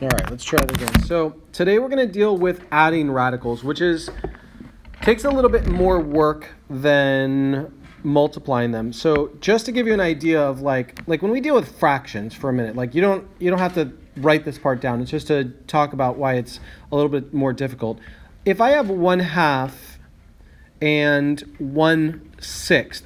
All right, let's try it again. So today we're going to deal with adding radicals, which takes a little bit more work than multiplying them. So just to give you an idea of like when we deal with fractions for a minute, like you don't have to write this part down. It's just to talk about why it's a little bit more difficult. If I have 1/2 and 1/6,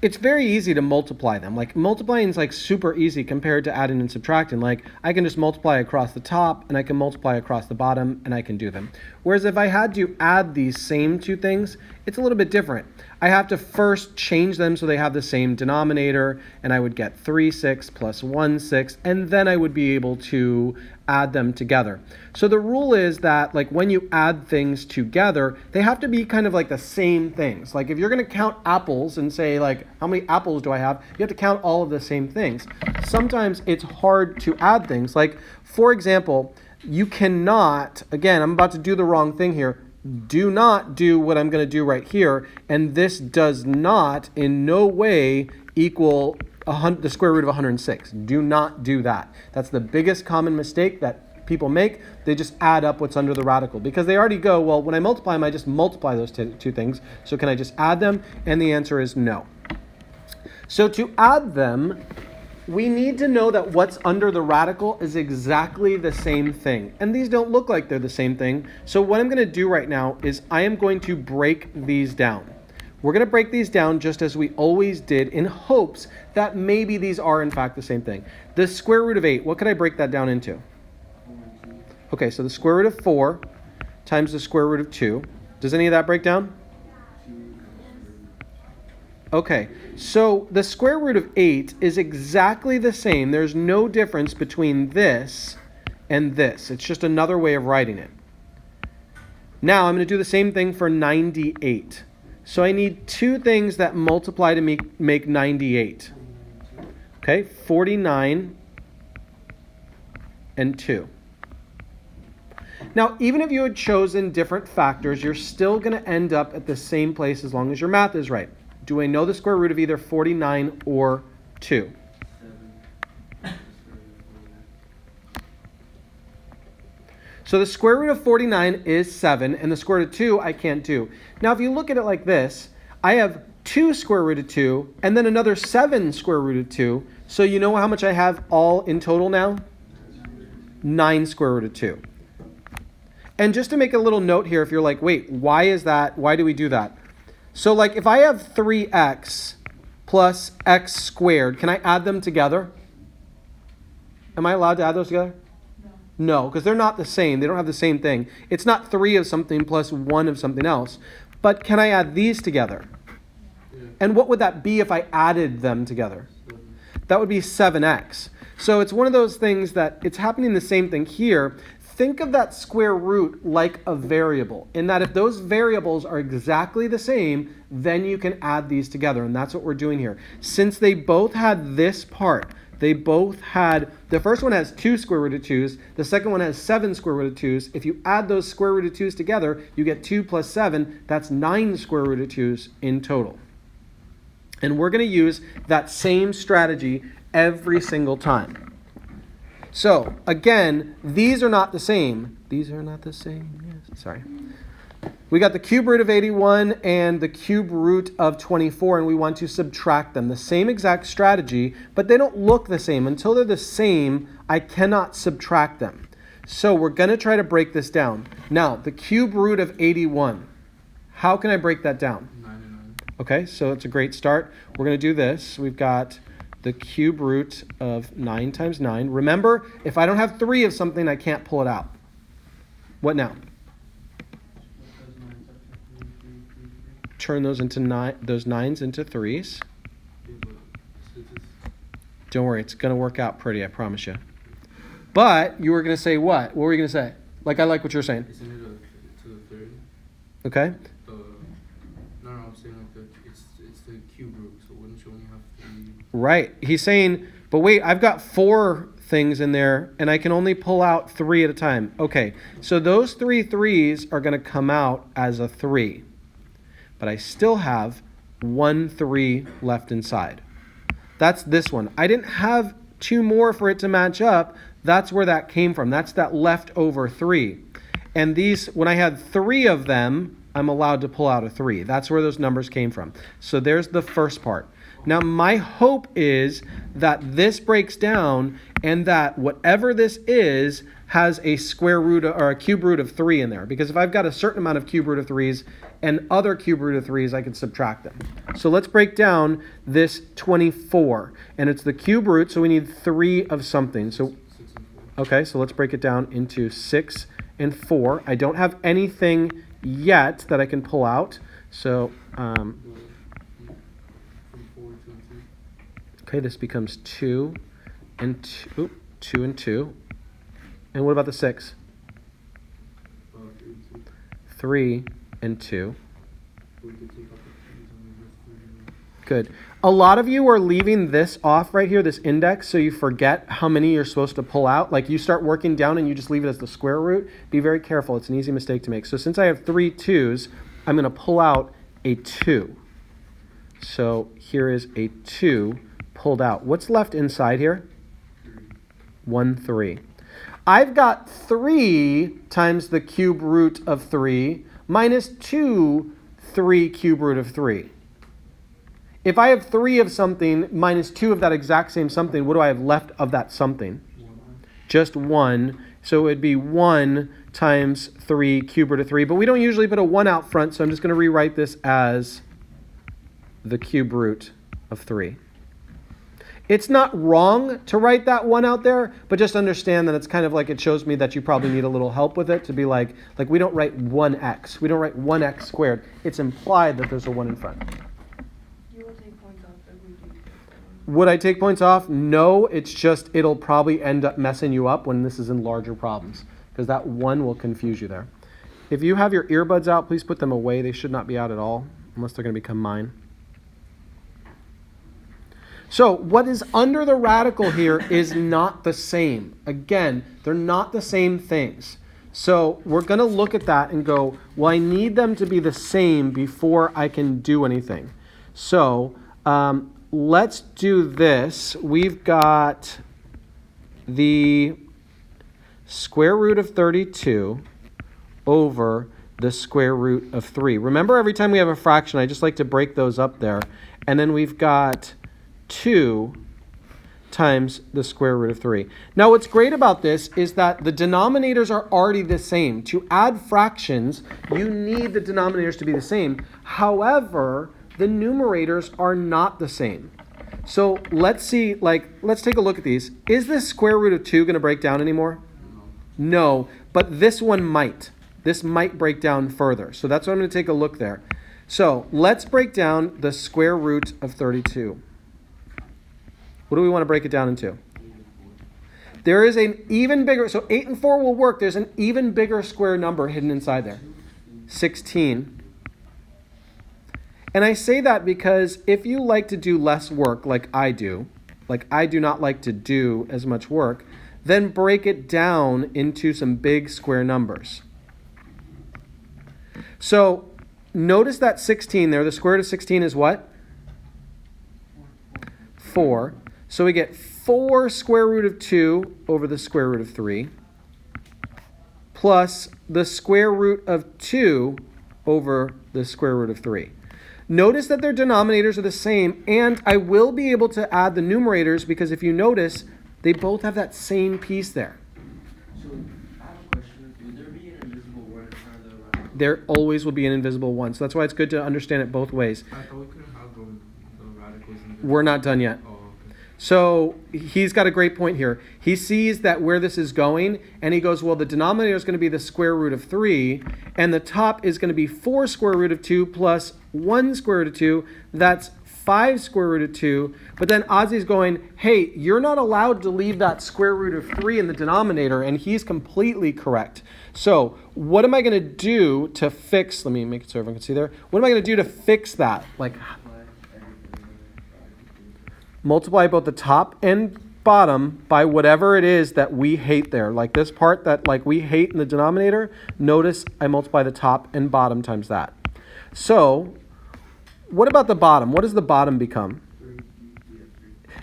it's very easy to multiply them. Like multiplying is like super easy compared to adding and subtracting. Like I can just multiply across the top and I can multiply across the bottom and I can do them. Whereas if I had to add these same two things, it's a little bit different. I have to first change them so they have the same denominator, and I would get 3/6 plus 1/6, and then I would be able to add them together. So the rule is that like when you add things together, they have to be kind of like the same things. Like if you're going to count apples and say like, how many apples do I have? You have to count all of the same things. Sometimes it's hard to add things. Like for example, you cannot, again, I'm about to do the wrong thing here. Do not do what I'm going to do right here, and this does not in no way equal the square root of 106. Do not do that. That's the biggest common mistake that people make. They just add up what's under the radical because they already go, well, when I multiply them, I just multiply those two things. So can I just add them? And the answer is no. So to add them, we need to know that what's under the radical is exactly the same thing. And these don't look like they're the same thing. So what I'm going to do right now is I am going to break these down. We're going to break these down just as we always did in hopes that maybe these are in fact the same thing. The square root of 8, what could I break that down into? Okay, so the square root of 4 times the square root of 2. Does any of that break down? Okay, so the square root of 8 is exactly the same. There's no difference between this and this. It's just another way of writing it. Now I'm going to do the same thing for 98. So I need two things that multiply to make 98. Okay, 49 and 2. Now, even if you had chosen different factors, you're still going to end up at the same place as long as your math is right. Do I know the square root of either 49 or 2? So the square root of 49 is 7, and the square root of 2 I can't do. Now, if you look at it like this, I have 2 square root of 2, and then another 7 square root of 2. So you know how much I have all in total now? 9 square root of 2. And just to make a little note here, if you're like, wait, why is that? Why do we do that? So like if I have 3x plus x squared, can I add them together? Am I allowed to add those together? No, because they're not the same. They don't have the same thing. It's not 3 of something plus 1 of something else. But can I add these together? Yeah. And what would that be if I added them together? That would be 7x. So it's one of those things that it's happening the same thing here. Think of that square root like a variable, in that if those variables are exactly the same, then you can add these together, and that's what we're doing here. Since they both had this part, the first one has 2 square root of 2's, the second one has 7 square root of 2's. If you add those square root of 2's together, you get 2 plus 7, that's 9 square root of 2's in total. And we're going to use that same strategy every single time. So, again, these are not the same. These are not the same. Yes, sorry. We got the cube root of 81 and the cube root of 24, and we want to subtract them. The same exact strategy, but they don't look the same. Until they're the same, I cannot subtract them. So we're going to try to break this down. Now, the cube root of 81. How can I break that down? 9. Okay, so it's a great start. We're going to do this. We've got the cube root of 9 times 9. Remember, if I don't have 3 of something, I can't pull it out. What now? Turn those into those 9s into 3s. Don't worry, it's going to work out pretty, I promise you. But you were going to say what? What were you going to say? Like, I like what you're saying. Isn't it to the third? Okay. No, I'm saying like it's the cube root, so wouldn't you only have 3? Right. He's saying, but wait, I've got 4 things in there, and I can only pull out 3 at a time. Okay, so those 3 3s are going to come out as a 3. But I still have 1 3 left inside. That's this one. I didn't have 2 more for it to match up, That's where that came from. That's that leftover 3. And these, when I had 3 of them, I'm allowed to pull out a 3. That's where those numbers came from. So there's the first part. Now, my hope is that this breaks down and that whatever this is has a square root or a cube root of 3 in there. Because if I've got a certain amount of cube root of 3's and other cube root of 3's, I can subtract them. So let's break down this 24. And it's the cube root, so we need 3 of something. So, okay, so let's break it down into 6 and 4. I don't have anything yet that I can pull out. So, okay, this becomes 2 and 2, 2 and 2. And what about the 6? 3 and 2. Good. A lot of you are leaving this off right here, this index, so you forget how many you're supposed to pull out. Like you start working down and you just leave it as the square root. Be very careful. It's an easy mistake to make. So since I have 3 2's, I'm going to pull out a 2. So here is a 2 pulled out. What's left inside here? 1 3. I've got 3 times the cube root of 3 minus 2 3 cube root of 3. If I have 3 of something minus 2 of that exact same something, what do I have left of that something? 1. Just 1. So it would be 1 times 3 cube root of 3. But we don't usually put a 1 out front, so I'm just going to rewrite this as the cube root of 3. It's not wrong to write that 1 out there, but just understand that it's kind of like it shows me that you probably need a little help with it to be like we don't write 1x. We don't write 1x squared. It's implied that there's a 1 in front. You will take points off if we do. Would I take points off? No, it's just it'll probably end up messing you up when this is in larger problems because that 1 will confuse you there. If you have your earbuds out, please put them away. They should not be out at all unless they're going to become mine. So what is under the radical here is not the same. Again, they're not the same things. So we're going to look at that and go, well, I need them to be the same before I can do anything. So let's do this. We've got the square root of 32 over the square root of 3. Remember, every time we have a fraction, I just like to break those up there. And then we've got 2 times the square root of 3. Now what's great about this is that the denominators are already the same. To add fractions, you need the denominators to be the same. However, the numerators are not the same. So let's see, let's take a look at these. Is this square root of 2 going to break down anymore? No, but this one might. This might break down further. So that's why I'm going to take a look there. So let's break down the square root of 32. What do we want to break it down into? There is an even bigger, so 8 and 4 will work. There's an even bigger square number hidden inside there. 16. And I say that because if you like to do less work like I do not like to do as much work, then break it down into some big square numbers. So notice that 16 there, the square root of 16 is what? 4. So we get 4 square root of 2 over the square root of 3 plus the square root of 2 over the square root of 3. Notice that their denominators are the same, and I will be able to add the numerators because if you notice, they both have that same piece there. So I have a question. Would there be an invisible 1 in front of the radical? There always will be an invisible 1. So that's why it's good to understand it both ways. I thought we couldn't have the radicals invisible. We're not done yet. Oh, okay. So he's got a great point here. He sees that where this is going, and he goes, well, the denominator is going to be the square root of 3, and the top is going to be 4 square root of 2 plus 1 square root of 2. That's 5 square root of 2. But then Ozzy's going, hey, you're not allowed to leave that square root of 3 in the denominator, and he's completely correct. So what am I going to do to fix, let me make it so everyone can see there. What am I going to do to fix that? Multiply both the top and bottom by whatever it is that we hate there. Like this part that we hate in the denominator, notice I multiply the top and bottom times that. So what about the bottom? What does the bottom become?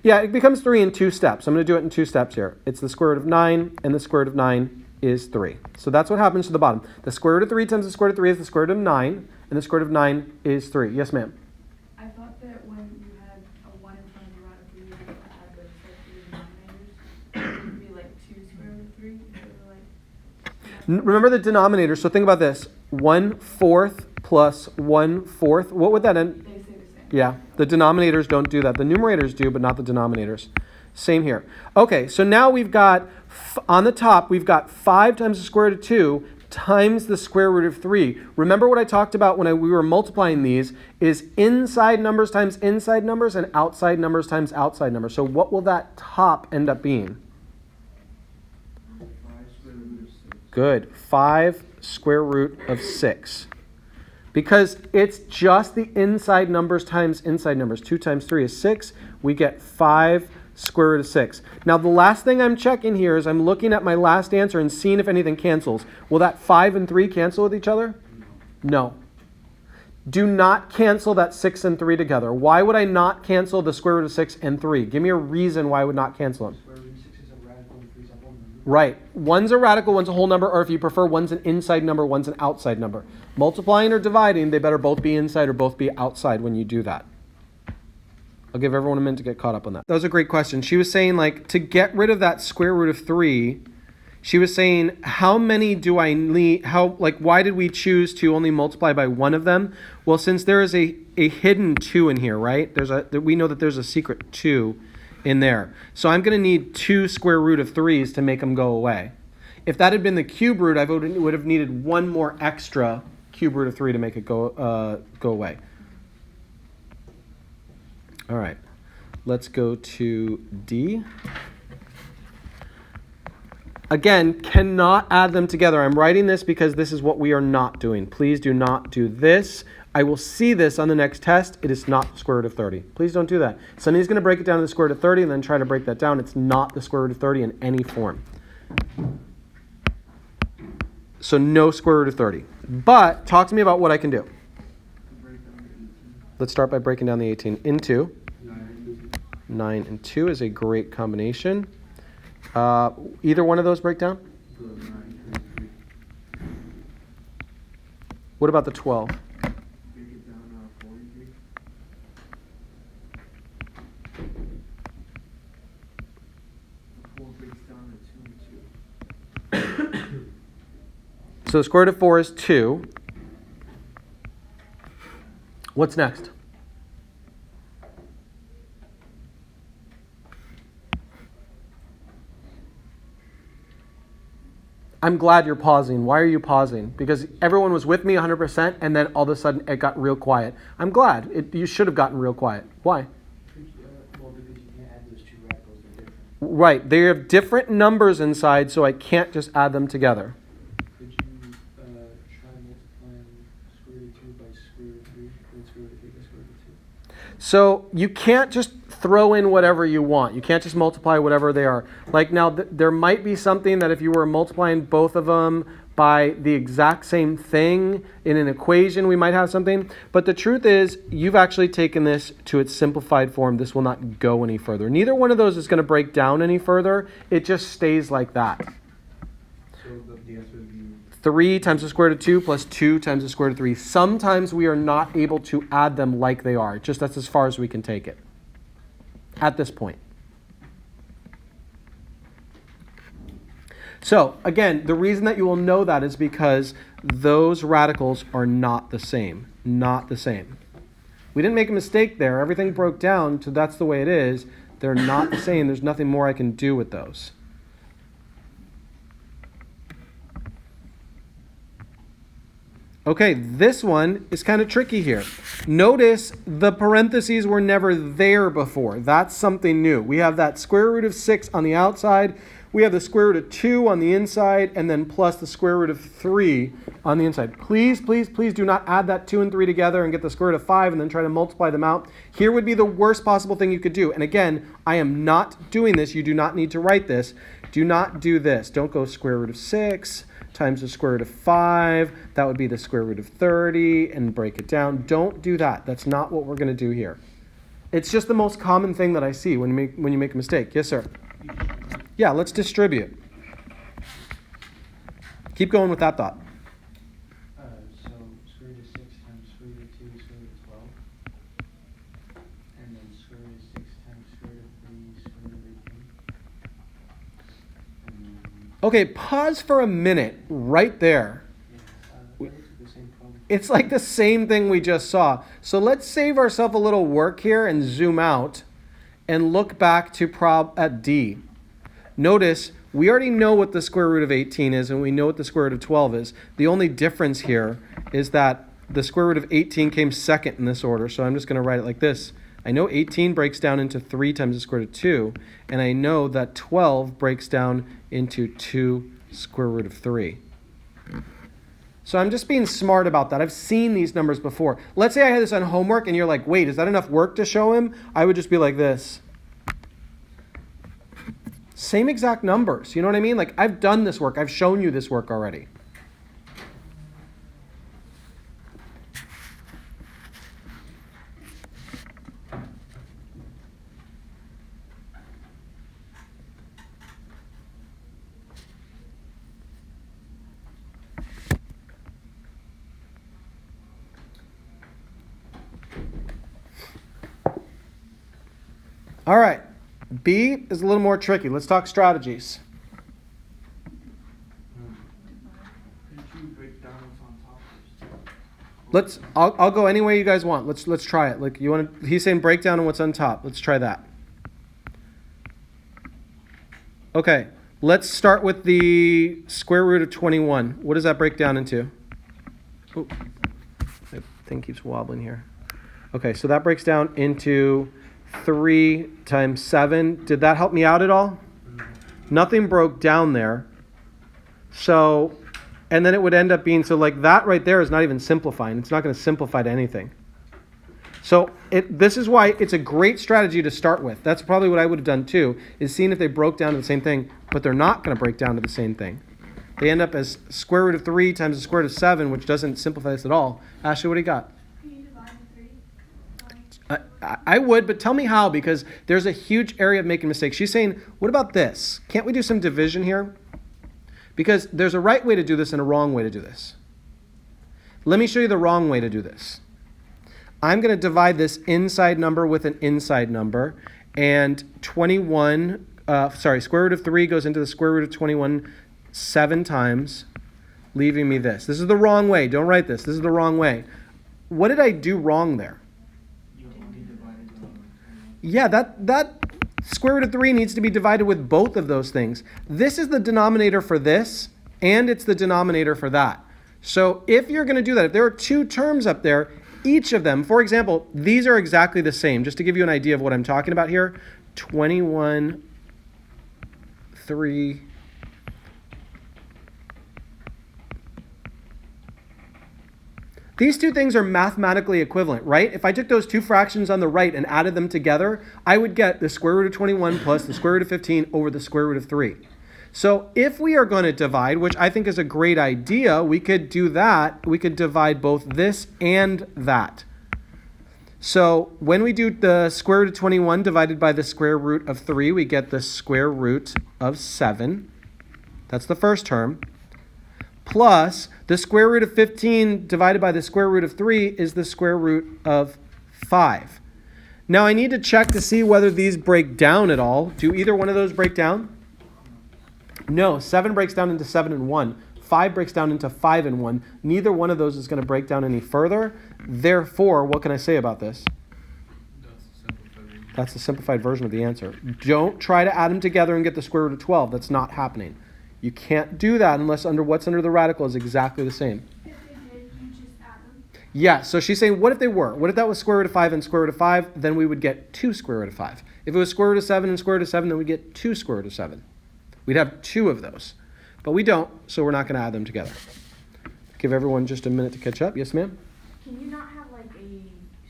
Yeah, it becomes 3 in 2 steps. I'm going to do it in 2 steps here. It's the square root of 9, and the square root of 9 is 3. So that's what happens to the bottom. The square root of 3 times the square root of 3 is the square root of 9, and the square root of 9 is 3. Yes, ma'am? I thought that when you had a 1 in front of the radical, you had to add the denominators. It would be like 2 square root of 3 instead of like... Remember the denominator. So think about this. 1/4 plus 1/4. What would that end? They say the same. Yeah, the denominators don't do that. The numerators do, but not the denominators. Same here. Okay, so now we've got, on the top, we've got 5 times the square root of 2 times the square root of 3. Remember what I talked about when we were multiplying these is inside numbers times inside numbers and outside numbers times outside numbers. So what will that top end up being? 5 square root of 6. Good. 5 square root of 6. Because it's just the inside numbers times inside numbers. 2 times 3 is 6. We get 5 square root of 6. Now the last thing I'm checking here is I'm looking at my last answer and seeing if anything cancels. Will that 5 and 3 cancel with each other? No. Do not cancel that 6 and 3 together. Why would I not cancel the square root of 6 and 3? Give me a reason why I would not cancel them. Square root of 6 is a radical and 3 is a whole number. Right. One's a radical, one's a whole number, or if you prefer, one's an inside number, one's an outside number. Multiplying or dividing, they better both be inside or both be outside when you do that. I'll give everyone a minute to get caught up on that. That was a great question. She was saying, like, to get rid of that square root of 3, she was saying, how many do I need? Why did we choose to only multiply by one of them? Well, since there is a hidden 2 in here, right? We know that there's a secret 2 in there. So I'm going to need 2 square root of 3s to make them go away. If that had been the cube root, I would have needed one more extra cube root of 3 to make it go away. All right, let's go to D. Again, cannot add them together. I'm writing this because this is what we are not doing. Please do not do this. I will see this on the next test. It is not the square root of 30. Please don't do that. Sunny's going to break it down to the square root of 30 and then try to break that down. It's not the square root of 30 in any form. So no square root of 30. But talk to me about what I can do. Let's start by breaking down the 18 into 9 and 2 is a great combination. Either one of those break down? What about the 12? So the square root of 4 is 2. What's next? I'm glad you're pausing. Why are you pausing? Because everyone was with me 100% and then all of a sudden it got real quiet. I'm glad. You should have gotten real quiet. Why? Well, because you can't add those 2 radicals. They're different. Right. They have different numbers inside, so I can't just add them together. Could you try multiplying square root of 2 by square root of 3 and square root of 3 by square root of 2? So you can't just throw in whatever you want. You can't just multiply whatever they are. Like now, there might be something that if you were multiplying both of them by the exact same thing in an equation, we might have something. But the truth is, you've actually taken this to its simplified form. This will not go any further. Neither one of those is going to break down any further. It just stays like that. So the answer would be 3 times the square root of 2 plus 2 times the square root of 3. Sometimes we are not able to add them like they are. Just that's as far as we can take it at this point. So again, the reason that you will know that is because those radicals are not the same. Not the same. We didn't make a mistake there. Everything broke down, so that's the way it is. They're not the same. There's nothing more I can do with those. Okay, this one is kind of tricky here. Notice the parentheses were never there before. That's something new. We have that square root of 6 on the outside. We have the square root of 2 on the inside, and then plus the square root of 3 on the inside. Please, please, please do not add that 2 and 3 together and get the square root of 5 and then try to multiply them out. Here would be the worst possible thing you could do. And again, I am not doing this. You do not need to write this. Do not do this. Don't go square root of 6 times the square root of 5. That would be the square root of 30 and break it down. Don't do that. That's not what we're going to do here. It's just the most common thing that I see when you make a mistake. Yes, sir. Yeah, let's distribute. Keep going with that thought. So square root of 6 times square root of 2 is square root of 12. And then square root of 6 times square root of 3 is square root of 18. And then, Okay, pause for a minute right there. yeah, that is the same problem. It's like the same thing we just saw. So let's save ourselves a little work here and zoom out and look back to at D. Notice we already know what the square root of 18 is and we know what the square root of 12 is. The only difference here is that the square root of 18 came second in this order. So I'm just going to write it like this. I know 18 breaks down into 3 times the square root of 2. And I know that 12 breaks down into 2 square root of 3. So I'm just being smart about that. I've seen these numbers before. Let's say I had this on homework and you're like, wait, is that enough work to show him? I would just be like this. Same exact numbers. You know what I mean? Like, I've done this work. I've shown you this work already. All right. B is a little more tricky. Let's talk strategies. Could you break down what's on top first? I'll go any way you guys want. Let's try it. Like he's saying break down on what's on top. Let's try that. Okay. Let's start with the square root of 21. What does that break down into? Oh, the thing keeps wobbling here. Okay, so that breaks down into 3 times 7. Did that help me out at all? Nothing broke down there. So, and then it would end up being, so like that right there is not even simplifying. It's not going to simplify to anything. So this is why it's a great strategy to start with. That's probably what I would have done too, is seeing if they broke down to the same thing, but they're not going to break down to the same thing. They end up as square root of 3 times the square root of 7, which doesn't simplify this at all. Ashley, what do you got? Can you divide the 3? I would, but tell me how, because there's a huge area of making mistakes. She's saying, what about this? Can't we do some division here? Because there's a right way to do this and a wrong way to do this. Let me show you the wrong way to do this. I'm going to divide this inside number with an inside number, and square root of 3 goes into the square root of 21 7 times, leaving me this. This is the wrong way. Don't write this. This is the wrong way. What did I do wrong there? Yeah, that square root of 3 needs to be divided with both of those things. This is the denominator for this, and it's the denominator for that. So if you're going to do that, if there are 2 terms up there, each of them, for example, these are exactly the same. Just to give you an idea of what I'm talking about here, 21, 3. These 2 things are mathematically equivalent, right? If I took those 2 fractions on the right and added them together, I would get the square root of 21 plus the square root of 15 over the square root of 3. So if we are going to divide, which I think is a great idea, we could do that. We could divide both this and that. So when we do the square root of 21 divided by the square root of 3, we get the square root of 7. That's the first term. Plus, the square root of 15 divided by the square root of 3 is the square root of 5. Now, I need to check to see whether these break down at all. Do either one of those break down? No, 7 breaks down into 7 and 1. 5 breaks down into 5 and 1. Neither one of those is going to break down any further. Therefore, what can I say about this? That's the simplified version of the answer. Don't try to add them together and get the square root of 12. That's not happening. You can't do that unless what's under the radical is exactly the same. If they did, you just add them. Yeah, so she's saying, what if they were? What if that was square root of 5 and square root of 5? Then we would get 2 square root of 5. If it was square root of 7 and square root of 7, then we'd get 2 square root of 7. We'd have 2 of those. But we don't, so we're not going to add them together. Give everyone just a minute to catch up. Yes, ma'am? Can you not have like a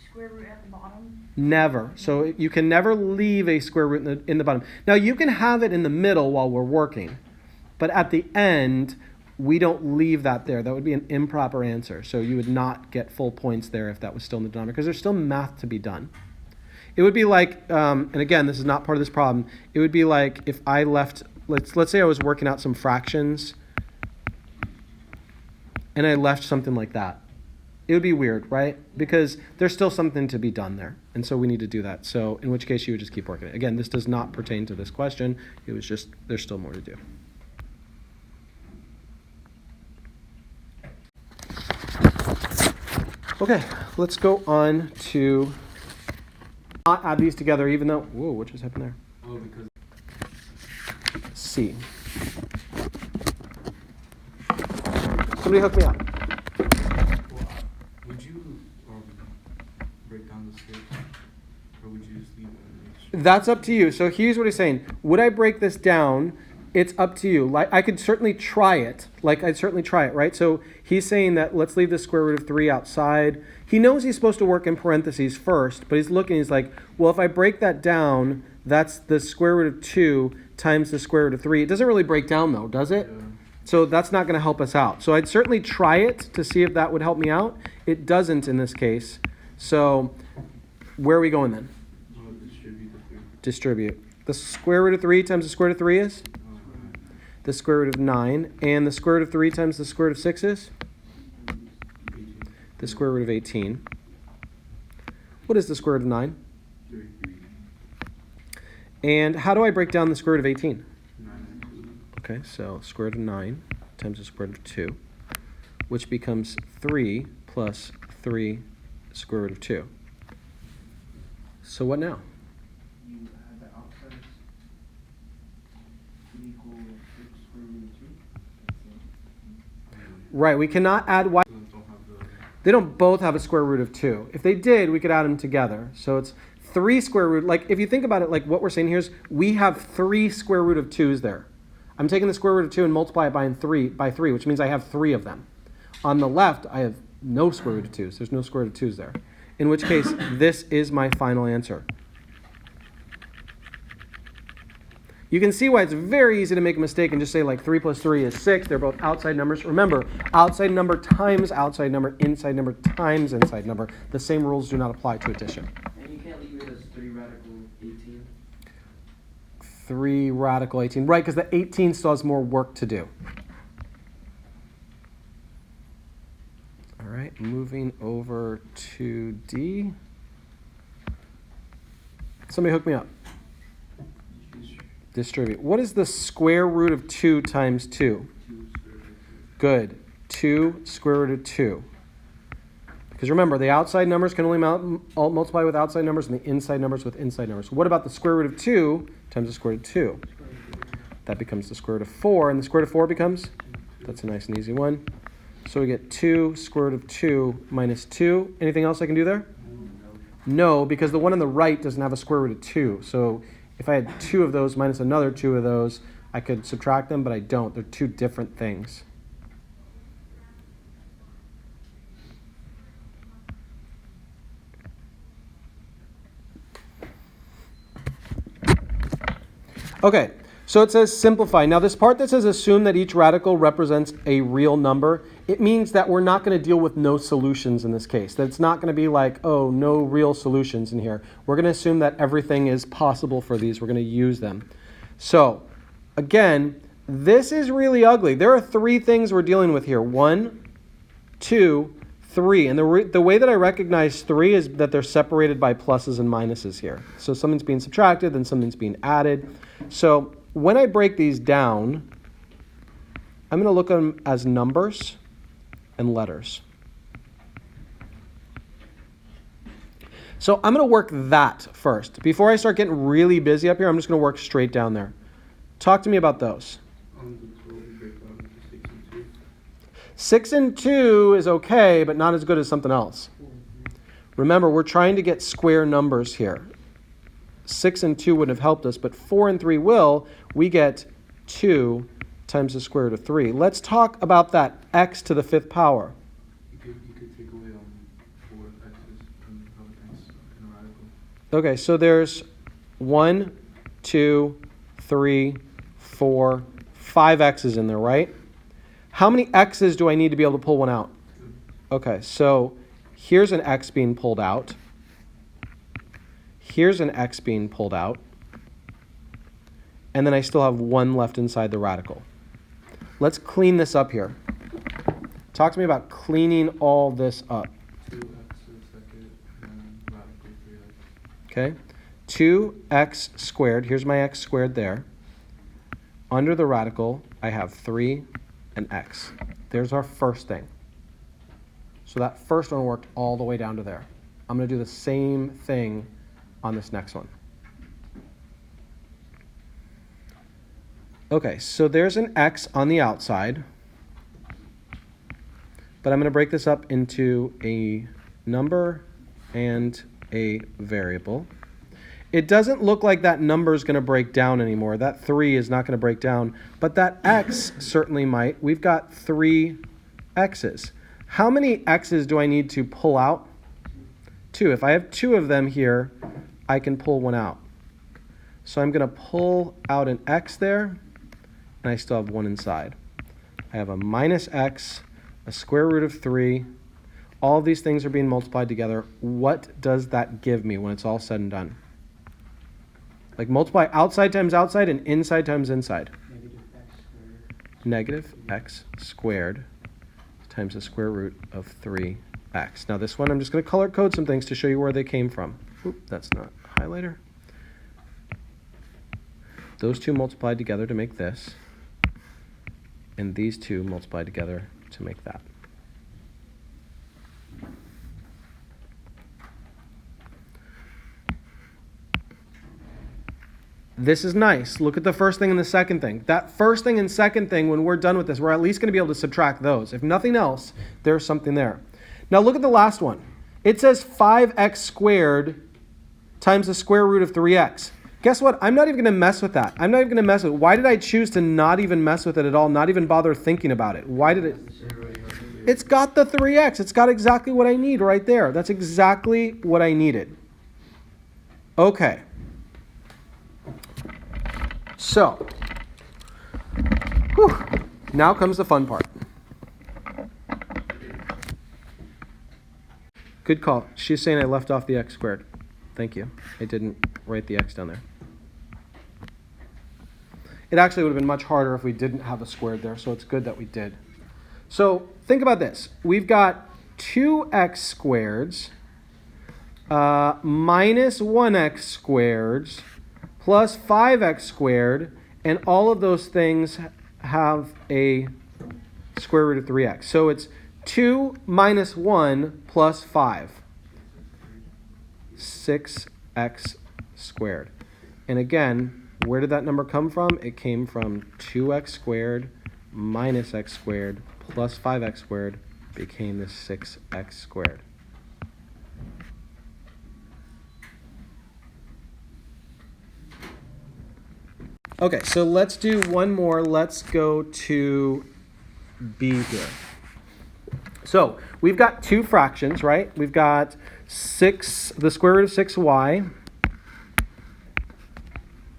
square root at the bottom? Never. So you can never leave a square root in the bottom. Now, you can have it in the middle while we're working. But at the end, we don't leave that there. That would be an improper answer. So you would not get full points there if that was still in the denominator, because there's still math to be done. It would be like, and again, this is not part of this problem. It would be like if I left, let's say I was working out some fractions and I left something like that. It would be weird, right? Because there's still something to be done there. And so we need to do that. So in which case you would just keep working it. Again, this does not pertain to this question. It was just, there's still more to do. Okay, let's go on to not add these together, even though, whoa, what just happened there? Oh, because C. Somebody hook me up. would you break down the script, or would you just leave it? That's up to you. So here's what he's saying. Would I break this down? It's up to you. Like I could certainly try it. Right? So he's saying that let's leave the square root of 3 outside. He knows he's supposed to work in parentheses first, but he's like, well, if I break that down, that's the square root of 2 times the square root of 3. It doesn't really break down though, does it? Yeah. So that's not going to help us out. So I'd certainly try it to see if that would help me out. It doesn't in this case. So where are we going then? Distribute the 3. Distribute. The square root of 3 times the square root of 3 is? The square root of 9. And the square root of 3 times the square root of 6 is? The square root of 18. What is the square root of 9? 3. And how do I break down the square root of 18? 9. Okay, so square root of 9 times the square root of 2, which becomes 3 plus 3 square root of 2. So what now? You have the outsides equal 6 square root of 2. Right, we cannot add y. They don't both have a square root of 2. If they did, we could add them together. So it's 3 square root. Like if you think about it, like what we're saying here is we have 3 square root of 2's there. I'm taking the square root of 2 and multiply it by 3, which means I have 3 of them. On the left, I have no square root of 2's. There's no square root of 2's there. In which case, this is my final answer. You can see why it's very easy to make a mistake and just say like 3 plus 3 is 6. They're both outside numbers. Remember, outside number times outside number, inside number times inside number. The same rules do not apply to addition. And you can't leave it as 3 radical 18. 3 radical 18. Right, because the 18 still has more work to do. All right, moving over to D. Somebody hook me up. Distribute. What is the square root of 2 times 2? 2 square root of 2. Good. 2 square root of 2. Because remember, the outside numbers can only multiply with outside numbers and the inside numbers with inside numbers. What about the square root of 2 times the square root of 2? That becomes the square root of 4. And the square root of 4 becomes? That's a nice and easy one. So we get 2 square root of 2 minus 2. Anything else I can do there? No, because the one on the right doesn't have a square root of 2. So if I had 2 of those minus another 2 of those, I could subtract them, but I don't. They're 2 different things. Okay, so it says simplify. Now this part that says assume that each radical represents a real number, it means that we're not going to deal with no solutions in this case. That it's not going to be like, oh, no real solutions in here. We're going to assume that everything is possible for these. We're going to use them. So, again, this is really ugly. There are 3 things we're dealing with here. 1, 2, 3. And the way that I recognize 3 is that they're separated by pluses and minuses here. So something's being subtracted, then something's being added. So when I break these down, I'm going to look at them as numbers and letters. So I'm going to work that first. Before I start getting really busy up here, I'm just going to work straight down there. Talk to me about those. 6 and 2 is okay, but not as good as something else. Remember, we're trying to get square numbers here. 6 and 2 wouldn't have helped us, but 4 and 3 will. We get 2 times the square root of 3. Let's talk about that x to the 5th power. You could take away 4 x's and have x in a radical. Okay, so there's 1, 2, 3, 4, 5 x's in there, right? How many x's do I need to be able to pull one out? 2. Okay, so here's an x being pulled out. Here's an x being pulled out. And then I still have 1 left inside the radical. Let's clean this up here. Talk to me about cleaning all this up. 2x to the second, and then radical 3x. Okay? 2x squared. Here's my x squared there. Under the radical, I have 3 and x. There's our first thing. So that first one worked all the way down to there. I'm going to do the same thing on this next one. Okay, so there's an x on the outside. But I'm going to break this up into a number and a variable. It doesn't look like that number is going to break down anymore. That 3 is not going to break down, but that x certainly might. We've got 3 x's. How many x's do I need to pull out? 2. If I have 2 of them here, I can pull 1 out. So I'm going to pull out an x there, and I still have 1 inside. I have a minus x, a square root of 3. All of these things are being multiplied together. What does that give me when it's all said and done? Like multiply outside times outside and inside times inside. Negative x Negative x squared. squared times the square root of 3x. Now this one, I'm just going to color code some things to show you where they came from. Oop, that's not a highlighter. Those two multiplied together to make this. And these two multiplied together to make that. This is nice. Look at the first thing and the second thing. That first thing and second thing, when we're done with this, we're at least going to be able to subtract those. If nothing else, there's something there. Now look at the last one. It says 5x squared times the square root of 3x. Guess what? I'm not even going to mess with that. I'm not even going to mess with it. Why did I choose to not even mess with it at all, not even bother thinking about it? Why did it? It's got the 3x. It's got exactly what I need right there. That's exactly what I needed. Okay. So, now comes the fun part. Good call. She's saying I left off the x squared. Thank you. I didn't write the x down there. It actually would have been much harder if we didn't have a squared there, so it's good that we did. So think about this. We've got 2x squareds minus 1x squareds plus 5x squared, and all of those things have a square root of 3x. So it's 2 minus 1 plus 5. 6x squared. And again, where did that number come from? It came from 2x squared minus x squared plus 5x squared became the 6x squared. Okay, so let's do one more. Let's go to B here. So we've got two fractions, right? We've got the square root of 6y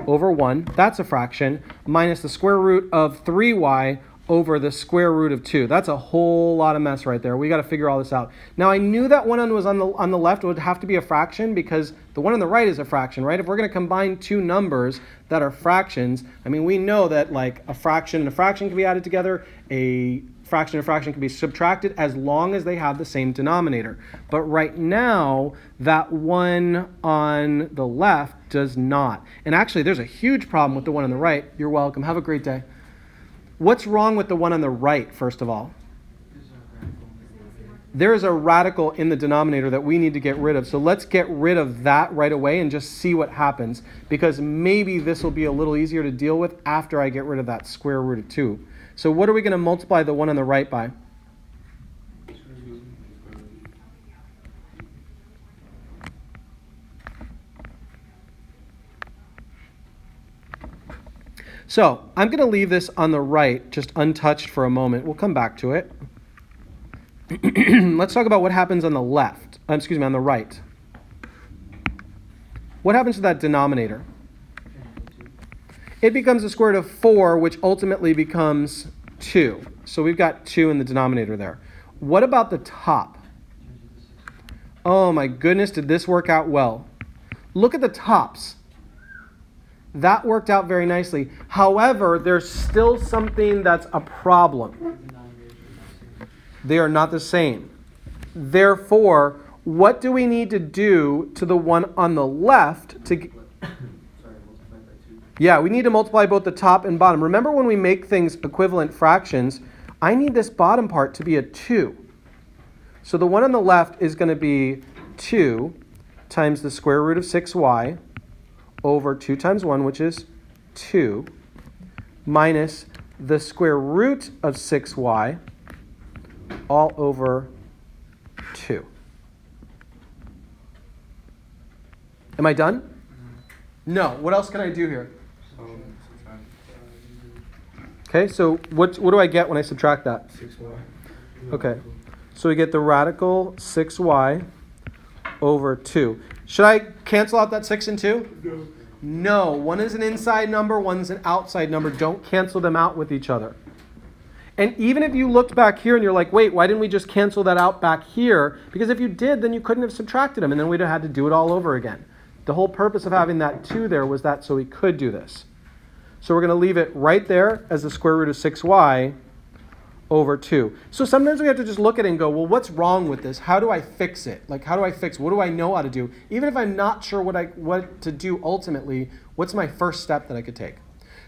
over 1. That's a fraction. Minus the square root of 3y over the square root of 2. That's a whole lot of mess right there. We got to figure all this out. Now I knew that one was on the left would have to be a fraction because the one on the right is a fraction, right? If we're going to combine two numbers that are fractions, I mean, we know that like a fraction and a fraction can be added together, a fraction and a fraction can be subtracted as long as they have the same denominator. But right now, that one on the left does not. And actually, there's a huge problem with the one on the right. You're welcome. Have a great day. What's wrong with the one on the right, first of all? There is a radical in the denominator that we need to get rid of. So let's get rid of that right away and just see what happens, because maybe this will be a little easier to deal with after I get rid of that square root of 2. So what are we going to multiply the one on the right by? So I'm going to leave this on the right just untouched for a moment. We'll come back to it. Let's talk about what happens on the left. On the right. What happens to that denominator? It becomes the square root of 4, which ultimately becomes 2. So we've got 2 in the denominator there. What about the top? Oh my goodness, did this work out well? Look at the tops. That worked out very nicely. However, there's still something that's a problem. The denominators are the same. They are not the same. Therefore, what do we need to do to the one on the left to Sorry, multiply by 2. Yeah, we need to multiply both the top and bottom. Remember when we make things equivalent fractions, I need this bottom part to be a 2. So the one on the left is going to be 2 times the square root of 6y over 2 times 1, which is 2, minus the square root of 6y all over 2. Am I done? No. What else can I do here? So subtract Okay, so what do I get when I subtract that? 6y. Okay, so we get the radical 6y over 2. Should I cancel out that 6 and 2? No. One is an inside number, one's an outside number. Don't cancel them out with each other. And even if you looked back here and you're like, wait, why didn't we just cancel that out back here? Because if you did, then you couldn't have subtracted them, and then we'd have had to do it all over again. The whole purpose of having that 2 there was that so we could do this. So we're going to leave it right there as the square root of 6y over 2. So sometimes we have to just look at it and go, well, what's wrong with this? How do I fix it? Like, how do I fix? What do I know how to do? Even if I'm not sure what to do ultimately, what's my first step that I could take?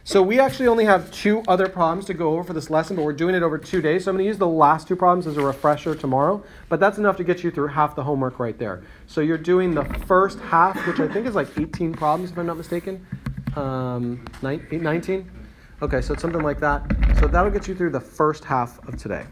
So we actually only have 2 other problems to go over for this lesson, but we're doing it over 2 days. So I'm going to use the last 2 problems as a refresher tomorrow, but that's enough to get you through half the homework right there. So you're doing the first half, which I think is like 18 problems, if I'm not mistaken. 19? Okay, so it's something like that. So that'll get you through the first half of today.